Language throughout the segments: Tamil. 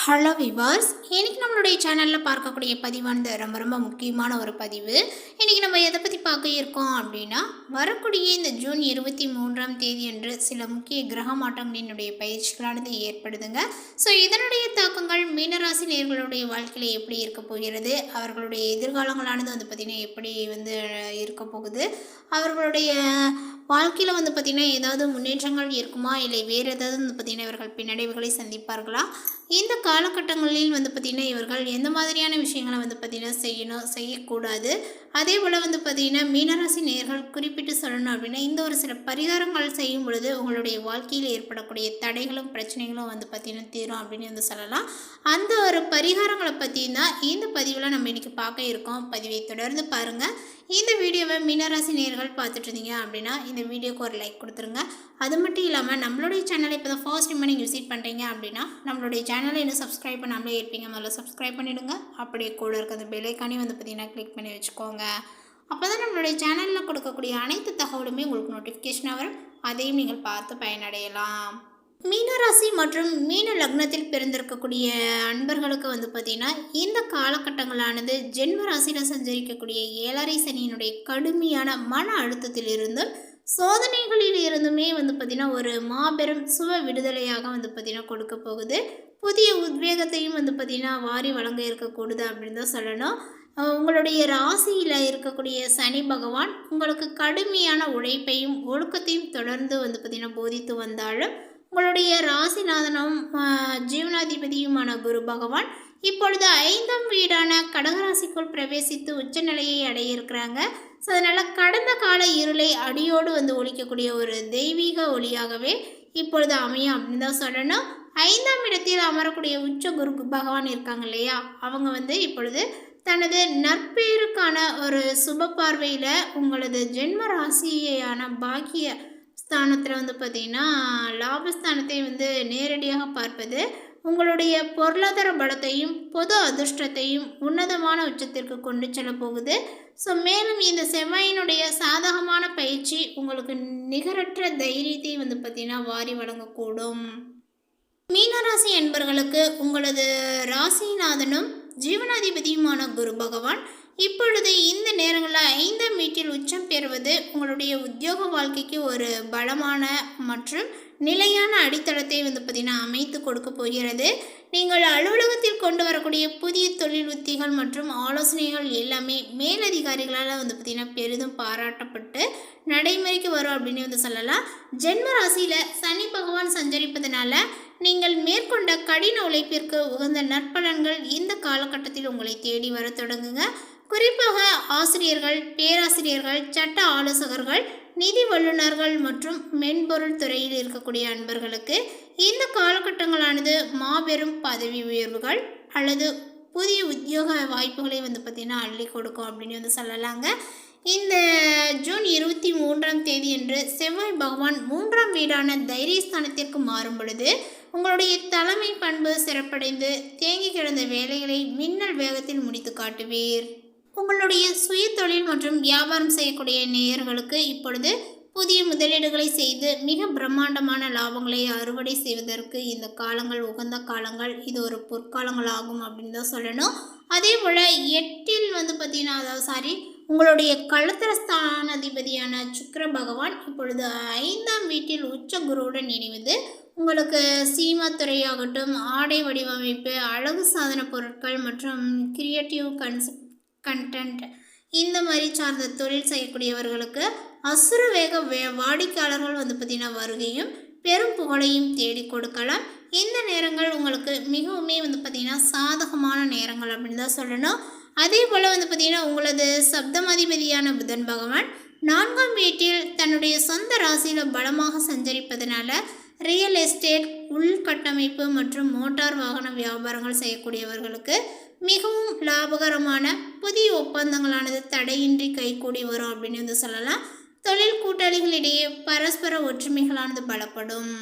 ஹலோ விவாஸ், இன்னைக்கு நம்மளுடைய சேனலில் பார்க்கக்கூடிய பதிவானது ரொம்ப முக்கியமான ஒரு பதிவு. இன்றைக்கி நம்ம எதை பற்றி பார்க்க இருக்கோம் அப்படின்னா, வரக்கூடிய இந்த ஜூன் 23ஆம் தேதி அன்று சில முக்கிய கிரக மாற்றங்களினுடைய பயிற்சிகளானது ஏற்படுதுங்க. ஸோ இதனுடைய தாக்கங்கள் மீனராசி நேயர்களுடைய வாழ்க்கையில் எப்படி இருக்க போகிறது, அவர்களுடைய எதிர்காலங்களானது பார்த்திங்கன்னா எப்படி இருக்க போகுது, அவர்களுடைய வாழ்க்கையில் பார்த்திங்கன்னா ஏதாவது முன்னேற்றங்கள் இருக்குமா, இல்லை வேறு ஏதாவது பார்த்திங்கன்னா இவர்கள் பின்னடைவுகளை சந்திப்பார்களா, இந்த காலகட்டங்களில் பார்த்திங்கன்னா இவர்கள் எந்த மாதிரியான விஷயங்களை பார்த்திங்கன்னா செய்யணும், செய்யக்கூடாது, அதே போல் பார்த்திங்கன்னா மீனராசி நேயர்கள் குறிப்பிட்டு சொல்லணும் அப்படின்னா இந்த ஒரு சில பரிகாரங்கள் செய்யும் பொழுது உங்களுடைய வாழ்க்கையில் ஏற்படக்கூடிய தடைகளும் பிரச்சனைகளும் பார்த்திங்கன்னா தீரும் அப்படின்னு சொல்லலாம். அந்த ஒரு பரிகாரங்களை பற்றி தான் இந்த பதிவில் நம்ம இன்றைக்கி பார்க்க இருக்கோம். பதிவை தொடர்ந்து பாருங்கள். இந்த வீடியோவை மீனராசி நேயர்கள் பார்த்துட்டு இருந்தீங்க அப்படின்னா இந்த வீடியோக்கு ஒரு லைக் கொடுத்துருங்க. அது மட்டும் இல்லாமல் நம்மளுடைய சேனலை இப்போ தான் ஃபர்ஸ்ட் டைம் நீங்கள் விசிட் பண்ணுறீங்க அப்படின்னா நம்மளுடைய சேனலை இன்னும் சப்ஸ்கிரைப் பண்ணாமலே இருப்பீங்க, முதல்ல சப்ஸ்கிரைப் பண்ணிவிடுங்க. அப்படியே கூட இருக்க அந்த பெல்லைக்கானே பார்த்திங்கன்னா கிளிக் பண்ணி வச்சுக்கோங்க. அப்போ தான் நம்மளுடைய சேனலில் கொடுக்கக்கூடிய அனைத்து தகவலுமே உங்களுக்கு நோட்டிஃபிகேஷனாக வரும், அதையும் நீங்கள் பார்த்து பயனடையலாம். மீனராசி மற்றும் மீன லக்னத்தில் பிறந்திருக்கக்கூடிய அன்பர்களுக்கு பார்த்திங்கன்னா இந்த காலகட்டங்களானது ஜென்ம ராசியில் சஞ்சரிக்கக்கூடிய 7.5 சனியினுடைய கடுமையான மன அழுத்தத்திலிருந்தும் சோதனைகளில் இருந்துமே பார்த்திங்கன்னா ஒரு மாபெரும் சுவ விடுதலையாக பார்த்திங்கன்னா கொடுக்க போகுது. புதிய உத்வேகத்தையும் பார்த்திங்கன்னா வாரி வழங்க இருக்கக்கூடுது அப்படின்னு தான் சொல்லணும். உங்களுடைய ராசியில் இருக்கக்கூடிய சனி பகவான் உங்களுக்கு கடுமையான உழைப்பையும் ஒழுக்கத்தையும் தொடர்ந்து பார்த்திங்கன்னா போதித்து வந்தாலும் உங்களுடைய ராசிநாதனும் ஜீவனாதிபதியுமான குரு பகவான் இப்பொழுது 5ஆம் வீடான கடகராசிக்குள் பிரவேசித்து உச்சநிலையை அடைய இருக்கிறாங்க. ஸோ அதனால் கடந்த கால இருளை அடியோடு ஒழிக்கக்கூடிய ஒரு தெய்வீக ஒளியாகவே இப்பொழுது அமையும் அப்படின்னு தான் சொல்லணும். 5ஆம் இடத்தில் அமரக்கூடிய உச்ச குரு பகவான் இருக்காங்க இல்லையா, அவங்க இப்பொழுது தனது நற்பேருக்கான ஒரு சுப பார்வையில் உங்களது ஜென்ம ராசியான பாக்கிய ஸ்தானத்தில் பார்த்திங்கன்னா லாபஸ்தானத்தை நேரடியாக பார்ப்பது உங்களுடைய பொருளாதார பலத்தையும் பொது அதிர்ஷ்டத்தையும் உன்னதமான உச்சத்திற்கு கொண்டு செல்ல போகுது. ஸோ மேலும் இந்த செவ்வாயினுடைய சாதகமான பயிற்சி உங்களுக்கு நிகரற்ற தைரியத்தை பார்த்திங்கன்னா வாரி வழங்கக்கூடும். மீனராசி என்பர்களுக்கு உங்களது ராசிநாதனும் ஜீவனாதிபதியுமான குரு பகவான் இப்பொழுது இந்த நேரங்களில் 5ஆம் வீட்டில் உச்சம் பெறுவது உங்களுடைய உத்தியோக வாழ்க்கைக்கு ஒரு பலமான மற்றும் நிலையான அடித்தளத்தை பார்த்திங்கன்னா அமைத்து கொடுக்க போகிறது. நீங்கள் அலுவலகத்தில் கொண்டு வரக்கூடிய புதிய தொழில் உத்திகள் மற்றும் ஆலோசனைகள் எல்லாமே மேலதிகாரிகளால் பார்த்திங்கன்னா பெரிதும் பாராட்டப்பட்டு நடைமுறைக்கு வரும் அப்படின்னு சொல்லலாம். ஜென்ம ராசியில் சனி பகவான் சஞ்சரிப்பதனால நீங்கள் மேற்கொண்ட கடின உழைப்பிற்கு உகந்த நற்பலன்கள் இந்த காலகட்டத்தில் உங்களை தேடி வர தொடங்குங்க. குறிப்பாக ஆசிரியர்கள், பேராசிரியர்கள், சட்ட ஆலோசகர்கள், நிதி வல்லுநர்கள் மற்றும் மென்பொருள் துறையில் இருக்கக்கூடிய அன்பர்களுக்கு இந்த காலகட்டங்களானது மாபெரும் பதவி உயர்வுகள் அல்லது புதிய உத்தியோக வாய்ப்புகளை பார்த்திங்கன்னா அள்ளி கொடுக்கும் அப்படின்னு சொல்லலாங்க. இந்த ஜூன் 23ஆம் தேதி அன்று செவ்வாய் பகவான் 3ஆம் வீடான தைரியஸ்தானத்திற்கு மாறும் பொழுது உங்களுடைய தலைமை பண்பு சிறப்படைந்து தேங்கி கிடந்த வேலைகளை மின்னல் வேகத்தில் முடித்து காட்டுவீர். உங்களுடைய சுய தொழில் மற்றும் வியாபாரம் செய்யக்கூடிய நேயர்களுக்கு இப்பொழுது புதிய முதலீடுகளை செய்து மிக பிரம்மாண்டமான லாபங்களை அறுவடை செய்வதற்கு இந்த காலங்கள் உகந்த காலங்கள், இது ஒரு பொற்காலங்களாகும் அப்படின்னு தான் சொல்லணும். அதே போல் 8இல் பார்த்திங்கன்னா உங்களுடைய களத்திரஸ்தானாதிபதியான சுக்கிர பகவான் இப்பொழுது 5ஆம் வீட்டில் உச்ச குருவுடன் இணைவது உங்களுக்கு சினிமா துறையாகட்டும், ஆடை வடிவமைப்பு, அழகு சாதன பொருட்கள் மற்றும் கிரியேட்டிவ் கண்டென்ட் இந்த மாதிரி சார்ந்த தொழில் செய்யக்கூடியவர்களுக்கு அசுர வேக வாடிக்கையாளர்கள் பார்த்திங்கன்னா வருகையும் பெரும் புகழையும் தேடி கொடுக்கலாம். இந்த நேரங்கள் உங்களுக்கு மிகவுமே பார்த்திங்கன்னா சாதகமான நேரங்கள் அப்படின்னு தான் சொல்லணும். அதே போல் பார்த்திங்கன்னா உங்களது சப்தமாதிபதியான புதன் பகவான் 4ஆம் வீட்டில் தன்னுடைய சொந்த ராசியில் பலமாக சஞ்சரிப்பதனால ரியல் எஸ்டேட், உள்கட்டமைப்பு மற்றும் மோட்டார் வாகன வியாபாரங்கள் செய்யக்கூடியவர்களுக்கு மிகவும் லாபகரமான புதிய ஒப்பந்தங்களானது தடையின்றி கைகூடி வரும் அப்படின்னு சொல்லலாம். தொழில் கூட்டாளிகளிடையே பரஸ்பர ஒற்றுமைகளானது பலப்படும்.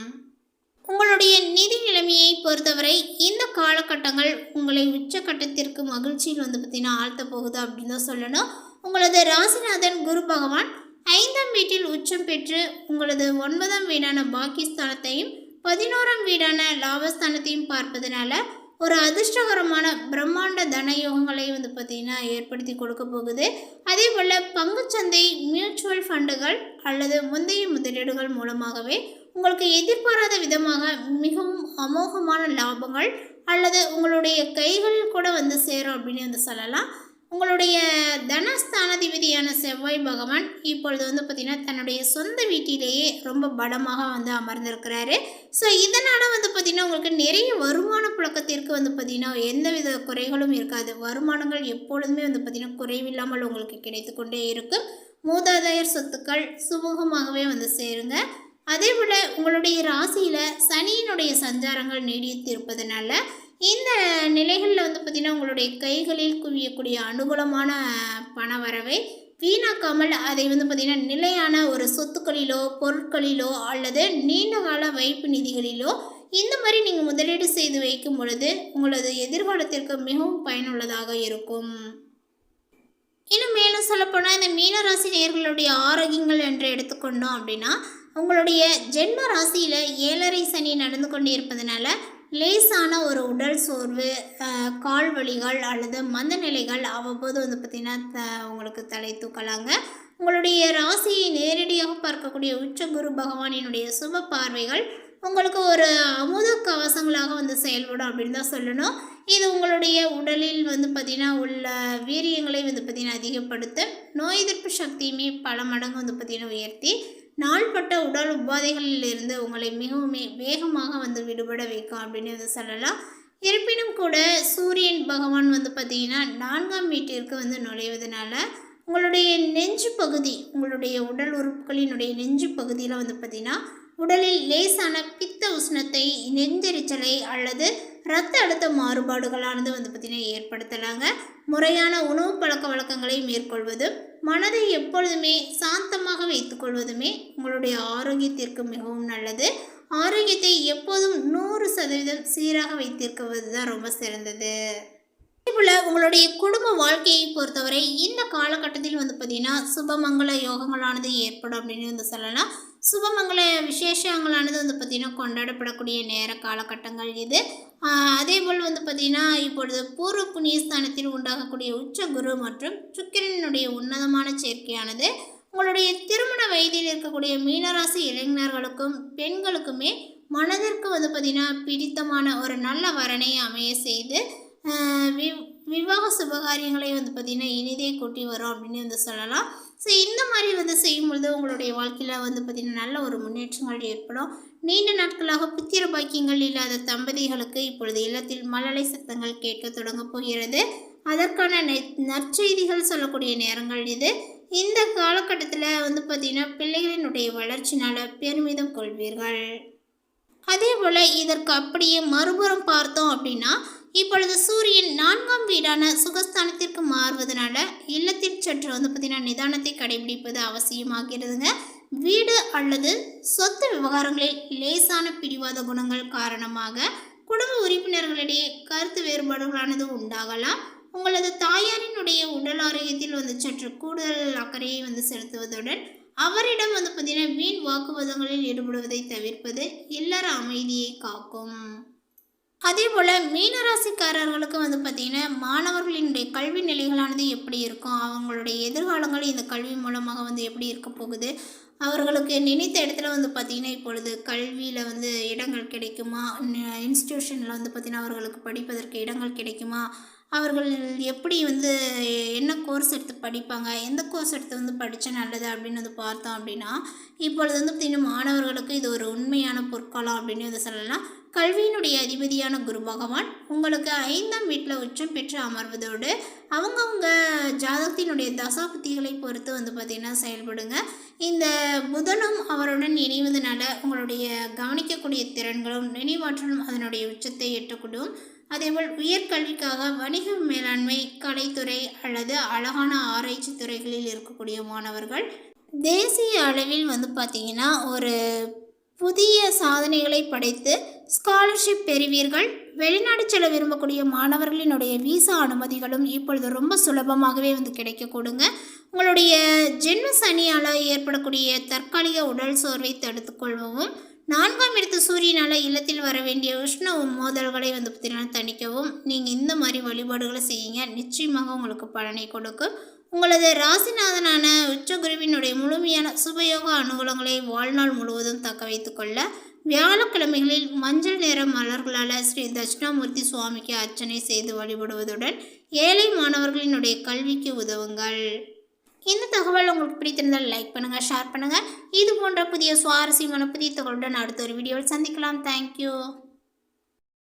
உங்களுடைய நிதி நிலைமையை பொறுத்தவரை இந்த காலகட்டங்கள் உங்களை உச்சக்கட்டத்திற்கு மகிழ்ச்சியில் பார்த்திங்கன்னா ஆழ்த்த போகுது அப்படின்னு தான் சொல்லணும். உங்களது ராசிநாதன் குரு பகவான் 5ஆம் வீட்டில் உச்சம் பெற்று உங்களது 9ஆம் வீடான பாக்கியஸ்தானத்தையும் 11ஆம் வீடான லாபஸ்தானத்தையும் பார்ப்பதனால ஒரு அதிர்ஷ்டகரமான பிரம்மாண்ட தனயோகங்களை வந்து பார்த்திங்கன்னா ஏற்படுத்தி கொடுக்க போகுது. அதே போல் பங்குச்சந்தை, மியூச்சுவல் ஃபண்டுகள் அல்லது முந்தைய முதலீடுகள் மூலமாகவே உங்களுக்கு எதிர்பாராத விதமாக மிகவும் அமோகமான லாபங்கள் அல்லது உங்களுடைய கைகளில் கூட வந்து சேரும் அப்படின்னு வந்து சொல்லலாம். உங்களுடைய தனஸ்தானாதிபதியான செவ்வாய் பகவான் இப்பொழுது வந்து பார்த்திங்கன்னா தன்னுடைய சொந்த வீட்டிலேயே ரொம்ப பலமாக வந்து அமர்ந்திருக்கிறாரு. ஸோ இதனால் வந்து பார்த்திங்கன்னா உங்களுக்கு நிறைய வருமான புழக்கத்திற்கு வந்து பார்த்திங்கன்னா எந்தவித குறைகளும் இருக்காது. வருமானங்கள் எப்பொழுதுமே வந்து பார்த்திங்கன்னா குறைவில்லாமல் உங்களுக்கு கிடைத்து கொண்டே இருக்கும். மூதாதையர் சொத்துக்கள் சுமூகமாகவே வந்து சேருங்க. அதே போல் உங்களுடைய ராசியில் சனியினுடைய சஞ்சாரங்கள் நீடித்து இருப்பதனால இந்த நிலைகளில் வந்து பார்த்திங்கன்னா உங்களுடைய கைகளில் குவியக்கூடிய அனுகூலமான பண வரவை வீணாக்காமல் அதை வந்து பார்த்திங்கன்னா நிலையான ஒரு சொத்துக்களிலோ பொருட்களிலோ அல்லது நீண்டகால வைப்பு நிதிகளிலோ இந்த மாதிரி நீங்கள் முதலீடு செய்து வைக்கும் பொழுது உங்களது எதிர்காலத்திற்கு மிகவும் பயனுள்ளதாக இருக்கும். இன்னும் மேலும் சொல்லப்போனால் இந்த மீனராசி நேயர்களுடைய ஆரோக்கியங்கள் என்று எடுத்துக்கொண்டோம் அப்படின்னா உங்களுடைய ஜென்ம ராசியில் 7.5 சனி நடந்து கொண்டு இருப்பதனால லேசான ஒரு உடல் சோர்வு, கால் வலிகள் அல்லது மந்த நிலைகள் அவ்வப்போது வந்து பார்த்திங்கன்னா உங்களுக்கு தலை தூக்கலாங்க. உங்களுடைய ராசியை நேரடியாக பார்க்கக்கூடிய உச்ச குரு பகவானினுடைய சுப பார்வைகள் உங்களுக்கு ஒரு அமுத கவசங்களாக வந்து செயல்படும் அப்படின்னு தான் சொல்லணும். இது உங்களுடைய உடலில் வந்து பார்த்திங்கன்னா உள்ள வீரியங்களை வந்து பார்த்திங்கன்னா அதிகப்படுத்த, நோய் எதிர்ப்பு சக்தியுமே பல மடங்கு வந்து பார்த்திங்கன்னா உயர்த்தி நாள்பட்ட உடல் உபாதைகளில் இருந்து உங்களை மிகவும் வேகமாக வந்து விடுபட வைக்கும் அப்படின்னு வந்து சொல்லலாம். இருப்பினும் கூட சூரியன் பகவான் வந்து பார்த்திங்கன்னா 4ஆம் வீட்டிற்கு வந்து நுழைவதனால உங்களுடைய நெஞ்சு பகுதி, உங்களுடைய உடல் உறுப்புகளினுடைய நெஞ்சு பகுதியில் வந்து பார்த்திங்கன்னா உடலில் லேசான பித்த உஷ்ணத்தை, நெஞ்செரிச்சலை அல்லது இரத்த அழுத்த மாறுபாடுகளானது வந்து பார்த்திங்கன்னா ஏற்படுத்தலாங்க. முறையான உணவு பழக்க வழக்கங்களை மேற்கொள்வதும் மனதை எப்பொழுதுமே சாந்தமாக வைத்துக்கொள்வதுமே உங்களுடைய ஆரோக்கியத்திற்கு மிகவும் நல்லது. ஆரோக்கியத்தை எப்போதும் 100% சீராக வைத்திருக்குவது தான் ரொம்ப சிறந்தது. அதேபோல் உங்களுடைய குடும்ப வாழ்க்கையை பொறுத்தவரை இந்த காலகட்டத்தில் வந்து பார்த்திங்கன்னா சுபமங்கல யோகங்களானது ஏற்படும் அப்படின்னு வந்து சொல்லலாம். சுபமங்கல விசேஷங்களானது வந்து பார்த்திங்கன்னா கொண்டாடப்படக்கூடிய நேர காலகட்டங்கள் இது. அதேபோல் வந்து பார்த்திங்கன்னா இப்பொழுது பூர்வ புண்ணியஸ்தானத்தில் உண்டாகக்கூடிய உச்ச குரு மற்றும் சுக்கிரனுடைய உன்னதமான சேர்க்கையானது உங்களுடைய திருமண வயதில் இருக்கக்கூடிய மீனராசி இளைஞர்களுக்கும் பெண்களுக்குமே மனதிற்கு வந்து பார்த்திங்கன்னா பிடித்தமான ஒரு நல்ல வரனை அமைய செய்து விவாக சுபகாரியங்களை வந்து பார்த்திங்கன்னா இனிதே கூட்டி வரும் அப்படின்னு வந்து சொல்லலாம். ஸோ இந்த மாதிரி வந்து செய்யும்பொழுது உங்களுடைய வாழ்க்கையில் வந்து பார்த்திங்கன்னா நல்ல ஒரு முன்னேற்றங்கள் ஏற்படும். நீண்ட நாட்களாக புத்திர பாக்கியங்கள் இல்லாத தம்பதிகளுக்கு இப்பொழுது இல்லத்தில் மழலை சத்தங்கள் கேட்க தொடங்க போகிறது. அதற்கான நற்செய்திகள் சொல்லக்கூடிய நேரங்கள் இது. இந்த காலகட்டத்தில் வந்து பார்த்திங்கன்னா பிள்ளைகளினுடைய வளர்ச்சினால் பெருமிதம் கொள்வீர்கள். அதே போல் இதற்கு அப்படியே மறுபுறம் பார்த்தோம் அப்படின்னா இப்பொழுது சூரியன் 4ஆம் வீடான சுகஸ்தானத்திற்கு மாறுவதனால இல்லத்தில் சற்று வந்து பார்த்திங்கன்னா நிதானத்தை கடைபிடிப்பது அவசியமாகிறதுங்க. வீடு அல்லது சொத்து விவகாரங்களில் லேசான பிடிவாத குணங்கள் காரணமாக குடும்ப உறுப்பினர்களிடையே கருத்து வேறுபாடுகளானது உண்டாகலாம். உங்களது தாயாரினுடைய உடல் ஆரோக்கியத்தில் வந்து சற்று கூடுதல் அக்கறையை வந்து செலுத்துவதுடன் அவரிடம் வந்து பார்த்திங்கன்னா வீண் வாக்குவாதங்களில் ஈடுபடுவதை தவிர்ப்பது இல்லற அமைதியை காக்கும். அதே போல் மீனராசிக்காரர்களுக்கு வந்து பார்த்திங்கன்னா மாணவர்களினுடைய கல்வி நிலைகளானது எப்படி இருக்கும், அவங்களுடைய எதிர்காலங்கள் இந்த கல்வி மூலமாக வந்து எப்படி இருக்க போகுது, அவர்களுக்கு நினைத்த இடத்துல வந்து பார்த்திங்கன்னா இப்பொழுது கல்வியில் வந்து இடங்கள் கிடைக்குமா, இன்ஸ்டிடியூஷனில் வந்து பார்த்திங்கன்னா அவர்களுக்கு படிப்பதற்கு இடங்கள் கிடைக்குமா, அவர்கள் எப்படி வந்து என்ன கோர்ஸ் எடுத்து படிப்பாங்க, எந்த கோர்ஸ் எடுத்து வந்து படித்தா நல்லது அப்படின்னு வந்து பார்த்தோம் அப்படின்னா இப்பொழுது வந்து பார்த்திங்கன்னா மாணவர்களுக்கு இது ஒரு உண்மையான பொற்காலம் அப்படின்னு வந்து சொல்லலாம். கல்வியினுடைய அதிபதியான குரு பகவான் உங்களுக்கு 5ஆம் வீட்டில் உச்சம் பெற்று அமர்வதோடு அவங்கவுங்க ஜாதகத்தினுடைய தசாபுத்திகளை பொறுத்து வந்து பார்த்திங்கன்னா செயல்படுங்க. இந்த புதனும் அவருடன் இணைவதனால உங்களுடைய கவனிக்கக்கூடிய திறன்களும் நினைவாற்றலும் அதனுடைய உச்சத்தை எட்டக்கூடும். அதேபோல் உயர்கல்விக்காக வணிக மேலாண்மை, கலைத்துறை அல்லது அழகான ஆராய்ச்சி துறைகளில் இருக்கக்கூடிய மாணவர்கள் தேசிய அளவில் வந்து பார்த்திங்கன்னா ஒரு புதிய சாதனைகளை படைத்து ஸ்காலர்ஷிப் பெறுவீர்கள். வெளிநாடு செல்ல விரும்பக்கூடிய மாணவர்களினுடைய விசா அனுமதிகளும் இப்பொழுது ரொம்ப சுலபமாகவே வந்து கிடைக்கக்கூடுங்க. உங்களுடைய ஜென்ம சனியால் ஏற்படக்கூடிய தற்காலிக உடல் சோர்வை தடுத்துக்கொள்வதும் 4ஆம் இடத்து சூரியனால் இல்லத்தில் வர வேண்டிய உஷ்ண மோதல்களை பார்த்தீங்கன்னா தணிக்கவும் நீங்கள் இந்த மாதிரி வழிபாடுகளை செய்யுங்க. நிச்சயமாக உங்களுக்கு பலனை கொடுக்கும். உங்களது ராசிநாதனான உச்சகுருவினுடைய முழுமையான சுபயோக அனுகூலங்களை வாழ்நாள் முழுவதும் தக்க வைத்துக் கொள்ள வியாழக்கிழமைகளில் மஞ்சள் நிற மலர்களால் ஸ்ரீ தட்சிணாமூர்த்தி சுவாமிக்கு அர்ச்சனை செய்து வழிபடுவதுடன் ஏழை மாணவர்களினுடைய கல்விக்கு உதவுங்கள். இந்த தகவல் உங்களுக்கு பிடித்திருந்தால் லைக் பண்ணுங்கள், ஷேர் பண்ணுங்கள். இது போன்ற புதிய சுவாரஸ்யமான புதிய தகவலுடன் அடுத்த ஒரு வீடியோவில் சந்திக்கலாம். தேங்க்யூ.